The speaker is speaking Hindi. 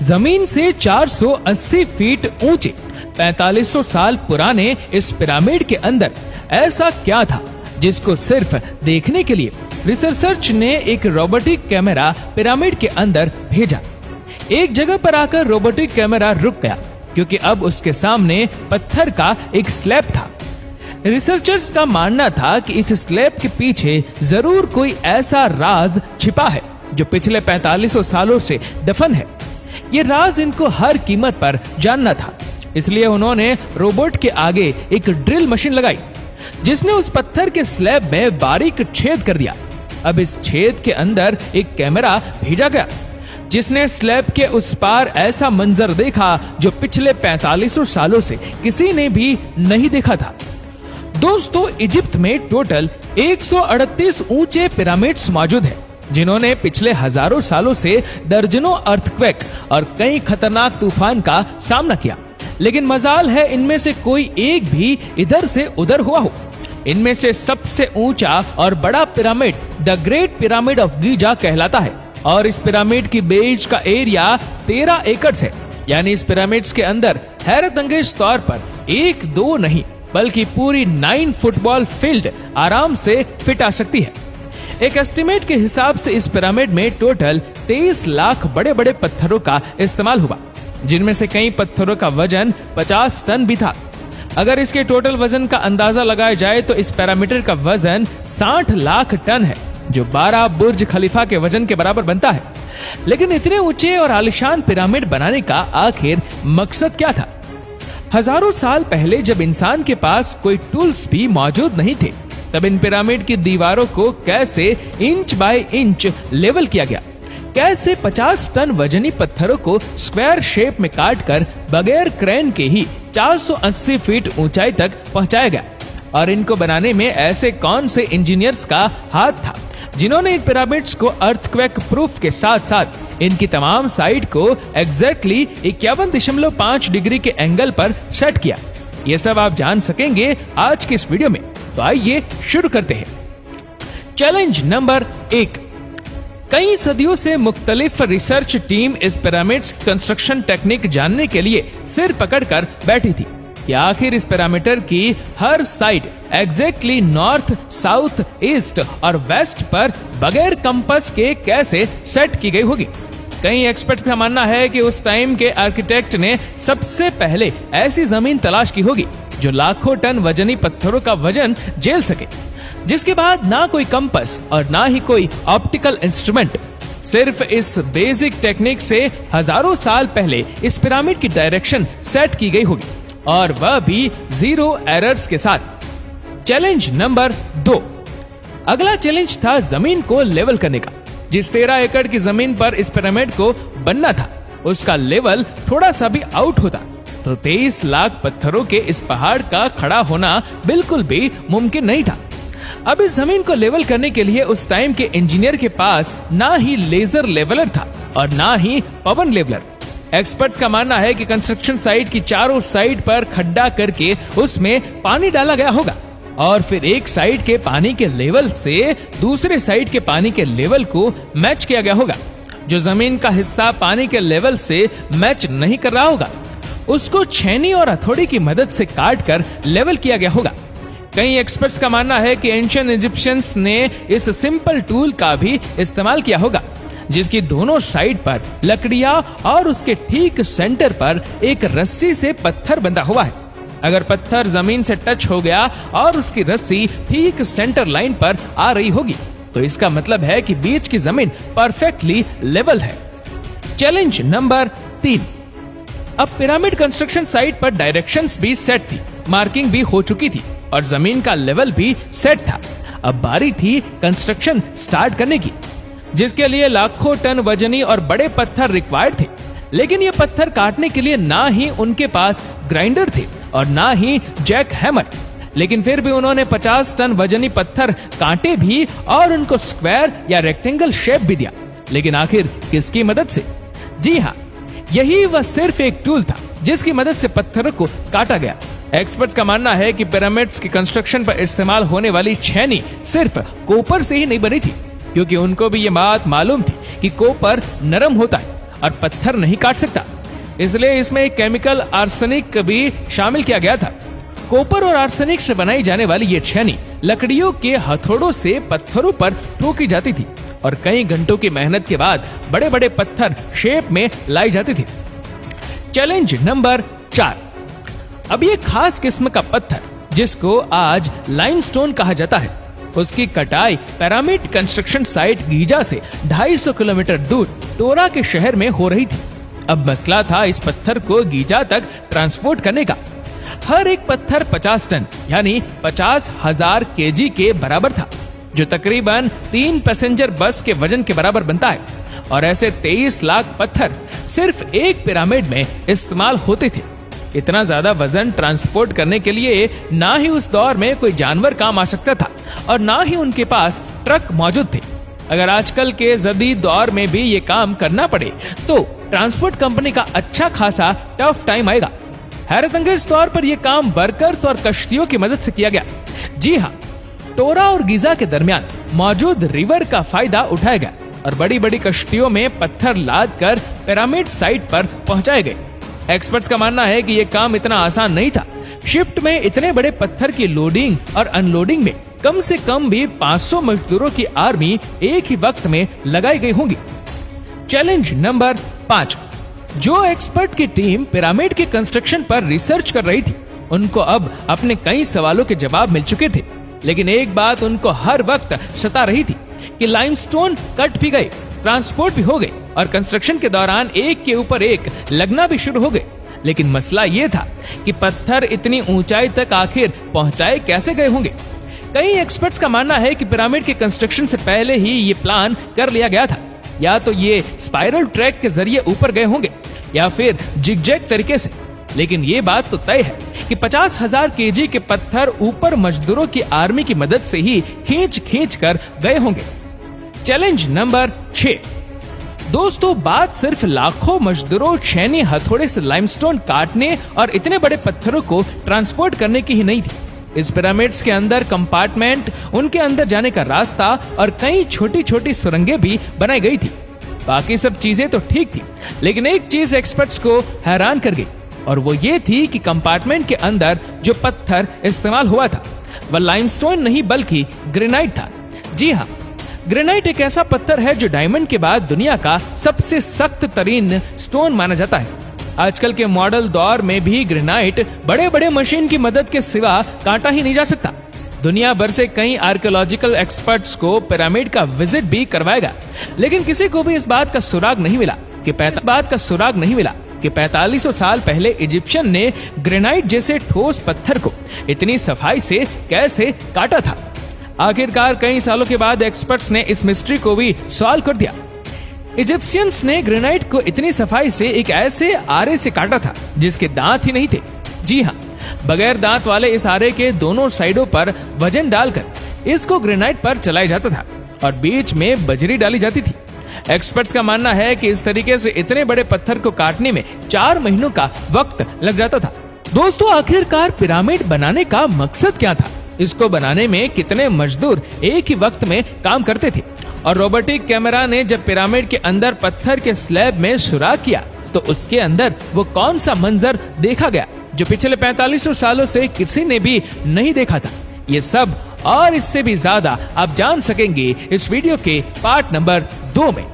जमीन से 480 फीट ऊंचे 4500 साल पुराने इस पिरामिड के अंदर ऐसा क्या था जिसको सिर्फ देखने के लिए रिसर्चर्स ने एक रोबोटिक कैमरा पिरामिड के अंदर भेजा। एक जगह पर आकर रोबोटिक कैमरा रुक गया क्योंकि अब उसके सामने पत्थर का एक स्लैब था। रिसर्चर्स का मानना था कि इस स्लैब के पीछे जरूर कोई ऐसा राज छिपा है जो पिछले 4500 सालों से दफन है। ये राज इनको हर कीमत पर जानना था, इसलिए उन्होंने रोबोट के आगे एक ड्रिल मशीन लगाई जिसने उस पत्थर के स्लैब में बारीक छेद कर दिया। अब इस छेद के अंदर एक कैमरा भेजा गया जिसने स्लैब के उस पार ऐसा मंजर देखा जो पिछले 4500 सालों से किसी ने भी नहीं देखा था। दोस्तों, इजिप्ट में टोटल 138 ऊंचे पिरामिड्स मौजूद हैं, जिन्होंने पिछले हजारों सालों से दर्जनों अर्थक्वेक और कई खतरनाक तूफान का सामना किया, लेकिन मजाल है इनमें से कोई एक भी इधर से उधर हुआ हो। इनमें से सबसे ऊंचा और बड़ा pyramid the great pyramid of Giza कहलाता है और इस पिरामिड की बेस का एरिया 13 एकड़ है। यानी इस पिरामिड्स के अंदर हैरतअंगेज तौर पर 1-2 नहीं बल्कि पूरी 9 फुटबॉल फील्ड आराम से फिट आ सकती है। एक एस्टिमेट के हिसाब से इस पिरामिड में टोटल 23 लाख बड़े बड़े पत्थरों का इस्तेमाल हुआ, जिनमें से कई पत्थरों का वजन 50 टन भी था। अगर इसके टोटल वजन का अंदाजा लगाया जाए तो इस पैरामीटर का वजन 60 लाख टन है, जो 12 बुर्ज खलीफा के वजन के बराबर बनता है। लेकिन इतने ऊंचे और आलिशान पिरामिड बनाने का आखिर मकसद क्या था? हजारों साल पहले जब इंसान के पास कोई टूल्स भी मौजूद नहीं थे, तब इन पिरामिड की दीवारों को कैसे इंच बाय इंच लेवल किया गया, कैसे 50 टन वजनी पत्थरों को स्क्वायर शेप में काटकर बगैर क्रेन के ही 480 फीट ऊंचाई तक पहुंचाया गया। और इनको बनाने में ऐसे कौन से इंजीनियर्स का हाथ था जिन्होंने इन पिरामिड्स को अर्थक्वेक प्रूफ के साथ साथ इनकी तमाम साइड को एग्जैक्टली 51.5 डिग्री के एंगल पर सेट किया। ये सब आप जान सकेंगे आज की इस वीडियो में, तो आइए शुरू करते हैं। Challenge number 1। कई सदियों से मुख्तलिफ रिसर्च टीम इस पिरामिड्स कंस्ट्रक्शन टेक्निक जानने के लिए सिर पकड़कर बैठी थी कि आखिर इस पैरामीटर की हर side exactly north, south, east और वेस्ट पर बगैर कंपास के कैसे सेट की गई होगी। कई एक्सपर्ट्स का मानना है कि उस टाइम के आर्किटेक्ट ने सबसे पहले ऐसी जमीन तलाश की होगी जो लाखों टन वजनी पत्थरों का वजन झेल सके, जिसके बाद ना कोई कंपास और ना ही कोई ऑप्टिकल इंस्ट्रूमेंट, सिर्फ इस बेसिक टेक्निक से हजारों साल पहले इस पिरामिड की डायरेक्शन सेट की गई होगी, और वह भी 0 एरर्स के साथ। Challenge number 2। अगला चैलेंज था जमीन को लेवल करने का। जिस 13 एकड़ की जमीन पर इस पिरामिड को बनना था, उसका लेवल थोड़ा सा भी आउट होता तो 23 लाख पत्थरों के इस पहाड़ का खड़ा होना बिल्कुल भी मुमकिन नहीं था। अब इस जमीन को लेवल करने के लिए उस टाइम के इंजीनियर के पास ना ही लेजर लेवलर था और ना ही पवन लेवलर। एक्सपर्ट्स का मानना है कि कंस्ट्रक्शन साइट की चारों साइड पर खड्डा करके उसमें पानी डाला गया होगा और फिर एक साइड के पानी के लेवल से दूसरे साइड के पानी के लेवल को मैच किया गया होगा। जो जमीन का हिस्सा पानी के लेवल से मैच नहीं कर रहा होगा, उसको छेनी और हथौड़ी की मदद से काट कर लेवल किया गया होगा। कई एक्सपर्ट्स का मानना है कि एंशिएंट इजिप्शियंस ने इस सिंपल टूल का भी इस्तेमाल किया होगा, जिसकी दोनों साइड पर लकड़ियां और उसके ठीक सेंटर पर एक रस्सी से पत्थर बंधा हुआ है। अगर पत्थर जमीन से टच हो गया और उसकी रस्सी ठीक सेंटर लाइन पर आ रही होगी, तो इसका मतलब है कि बीच की जमीन परफेक्टली लेवल है। Challenge number 3। अब पिरामिड कंस्ट्रक्शन साइट पर डायरेक्शंस भी सेट थी, मार्किंग भी हो चुकी थी और जमीन का लेवल भी सेट था। अब बारी थी कंस्ट्रक्शन स्टार्ट करने की, जिसके लिए लाखों टन वजनी और बड़े पत्थर रिक्वायर्ड थे। लेकिन ये पत्थर काटने के लिए ना ही उनके पास ग्राइंडर थे और ना ही जैक हैमर। लेकिन फिर भी उन्होंने 50 टन वजनी पत्थर काटे भी और उनको स्क्वायर या रेक्टेंगल शेप भी दिया। लेकिन आखिर किसकी मदद से? जी हाँ, यही वह सिर्फ एक टूल था जिसकी मदद से पत्थरों को काटा गया। एक्सपर्ट्स का मानना है कि पिरामिड्स की कंस्ट्रक्शन पर इस्तेमाल होने वाली छेनी सिर्फ कॉपर से ही नहीं बनी थी, क्योंकि उनको भी ये बात मालूम थी कि कॉपर नरम होता है और पत्थर नहीं काट सकता, इसलिए इसमें एक केमिकल आर्सेनिक भी शामिल किया गया था। कॉपर और आर्सेनिक से बनाई जाने वाली ये छेनी लकड़ियों के हथौड़ों से पत्थरों पर ठोकी जाती थी और कई घंटों की मेहनत के बाद बड़े बड़े पत्थर शेप में लाई जाती थी। Challenge number 4। अब ये खास किस्म का पत्थर जिसको आज लाइमस्टोन कहा जाता है, उसकी कटाई पिरामिड कंस्ट्रक्शन साइट गीजा से 250 किलोमीटर दूर टोरा के शहर में हो रही थी। अब मसला था इस पत्थर को गीजा तक ट्रांसपोर्ट करने का। हर एक पत्थर 50 टन यानी 50,000 केजी के बराबर था, जो तकरीबन 3 पैसेंजर बस के वजन के बराबर बनता है। और ऐसे 23 लाख पत्थर सिर्फ एक पिरामिड में इस्तेमाल होते थे। इतना ज्यादा वजन ट्रांसपोर्ट करने के लिए ना ही उस दौर में कोई जानवर काम आ सकता था और ना ही उनके पास ट्रक मौजूद थे। अगर आजकल के जदीद दौर में भी ये काम करना पड़े तो ट्रांसपोर्ट कंपनी का अच्छा खासा टफ टाइम आएगा। हैरतअंगेज तौर पर यह काम वर्कर्स और कश्तियों की मदद से किया गया। जी हाँ, टोरा और गीजा के दरमियान मौजूद रिवर का फायदा उठाया गया और बड़ी बड़ी कश्तियों में पत्थर लाद कर पिरामिड साइट पर पहुंचाए गए। एक्सपर्ट्स का मानना है कि यह काम इतना आसान नहीं था। शिफ्ट में इतने बड़े पत्थर की लोडिंग और अनलोडिंग में कम से कम भी 500 मजदूरों की आर्मी एक ही वक्त में लगाई गई होंगी। Challenge number 5। जो एक्सपर्ट की टीम पिरामिड के कंस्ट्रक्शन पर रिसर्च कर रही थी, उनको अब अपने कई सवालों के जवाब मिल चुके थे, लेकिन एक बात उनको हर वक्त सता रही थी कि लाइमस्टोन कट भी गए, ट्रांसपोर्ट भी हो गए और कंस्ट्रक्शन के दौरान एक के ऊपर एक लगना भी शुरू हो गए। लेकिन मसला ये था कि पत्थर इतनी ऊंचाई तक आखिर पहुंचाए कैसे गए होंगे। कई एक्सपर्ट्स का मानना है कि पिरामिड के कंस्ट्रक्शन से पहले ही ये प्लान कर लिया गया था। या तो ये स्पाइरल ट्रैक के जरिए ऊपर गए होंगे या फिर जिगजैग तरीके से। लेकिन ये बात तो तय है कि 50,000 केजी के पत्थर ऊपर मजदूरों की आर्मी की मदद से ही खींच कर गए होंगे। Challenge number 6। दोस्तों, बात सिर्फ लाखों मजदूरों छेनी हथौड़े से लाइमस्टोन काटने और इतने बड़े पत्थरों को ट्रांसपोर्ट करने की ही नहीं थी। इस पिरामिड्स के अंदर कंपार्टमेंट, उनके अंदर जाने का रास्ता और कई छोटी छोटी सुरंगें भी बनाई गई थी। बाकी सब चीजें तो ठीक थी, लेकिन एक चीज एक्सपर्ट्स को हैरान कर गई और वो ये थी कि कंपार्टमेंट के अंदर जो पत्थर इस्तेमाल हुआ था वह लाइमस्टोन नहीं बल्कि ग्रेनाइट था। जी हाँ, ग्रेनाइट एक ऐसा पत्थर है जो डायमंड के बाद दुनिया का सबसे सख्त तरीन स्टोन माना जाता है। आजकल के मॉडल दौर में भी ग्रेनाइट बड़े बड़े मशीन की मदद के सिवा काटा ही नहीं जा सकता। दुनिया भर से कई आर्कियोलॉजिकल एक्सपर्ट्स को पिरामिड का विजिट भी करवाएगा, लेकिन किसी को भी इस बात का सुराग नहीं मिला कि 4500 साल पहले इजिप्शियन ने ग्रेनाइट जैसे ठोस पत्थर को इतनी सफाई से कैसे काटा था। आखिरकार कई सालों के बाद एक्सपर्ट्स ने इस मिस्ट्री को भी सॉल्व कर दिया। इजिप्शियंस ने ग्रेनाइट को इतनी सफाई से एक ऐसे आरे से काटा था जिसके दांत ही नहीं थे। जी हाँ, बगैर दांत वाले इस आरे के दोनों साइडों पर वजन डालकर इसको ग्रेनाइट पर चलाया जाता था और बीच में बजरी डाली जाती थी। एक्सपर्ट्स का मानना है कि इस तरीके से इतने बड़े पत्थर को काटने में 4 महीनों का वक्त लग जाता था। दोस्तों, आखिरकार पिरामिड बनाने का मकसद क्या था? इसको बनाने में कितने मजदूर एक ही वक्त में काम करते थे? और रोबोटिक कैमरा ने जब पिरामिड के अंदर पत्थर के स्लैब में सुराख किया तो उसके अंदर वो कौन सा मंजर देखा गया जो पिछले 4500 सालों से किसी ने भी नहीं देखा था? ये सब और इससे भी ज्यादा आप जान सकेंगे इस वीडियो के पार्ट नंबर 2 में।